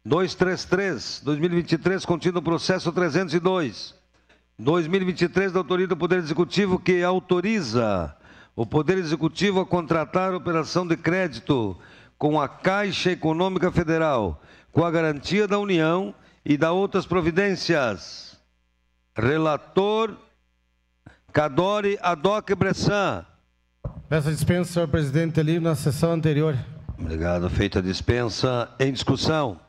233, 2023, contido no processo 302. 2023, da autoria do Poder Executivo, que autoriza o Poder Executivo a contratar operação de crédito com a Caixa Econômica Federal, com a garantia da União e da outras providências. Relator Cadore Adoc Bressan. Peço a dispensa, senhor presidente, ali na sessão anterior. Obrigado. Feita a dispensa. Em discussão.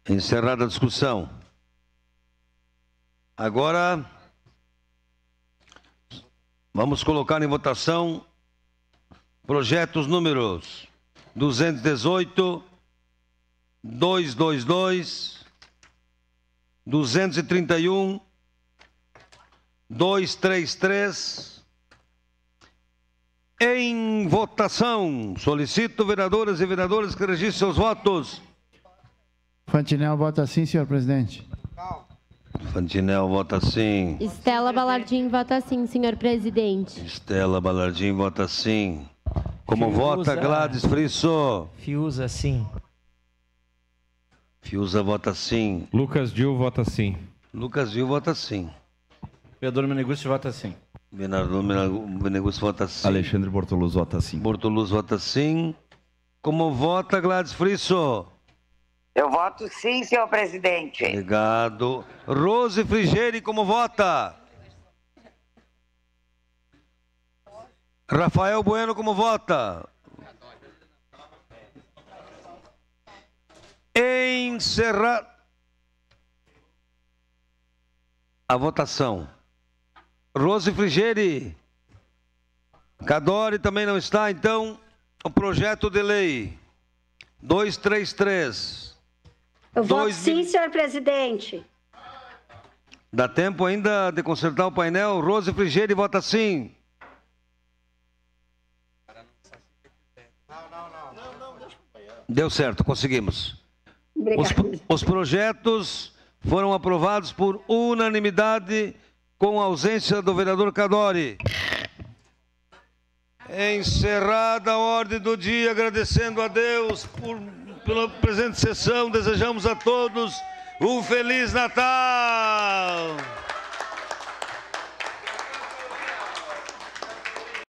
Encerrada a discussão. Agora, vamos colocar em votação projetos números 218, 222, 231, 233. Em votação, solicito vereadoras e vereadores que registrem seus votos. Fantinel vota sim, senhor presidente. Fantinel vota sim. Estela Balardim vota sim, senhor presidente. Estela Balardim vota sim. Como vota Gladys Frisso? Fiuza sim. Fiuza vota sim. Lucas Dil vota sim. Lucas Dil vota sim. Vereador Meneguzzi vota sim. Vereador Meneguzzi vota sim. Alexandre Bortoluz vota sim. Bortoluz vota sim. Como vota Gladys Frisso? Eu voto sim, senhor presidente. Obrigado. Rose Frigeri, como vota? Rafael Bueno, como vota? Encerrar a votação. Rose Frigeri. Cadore também não está, então o projeto de lei 233. Eu voto sim, senhor presidente. Dá tempo ainda de consertar o painel? Rose Frigeri vota sim. Deu certo, conseguimos. Os projetos foram aprovados por unanimidade, com a ausência do vereador Cadore. Encerrada a ordem do dia, agradecendo a Deus pela presente sessão, desejamos a todos um Feliz Natal!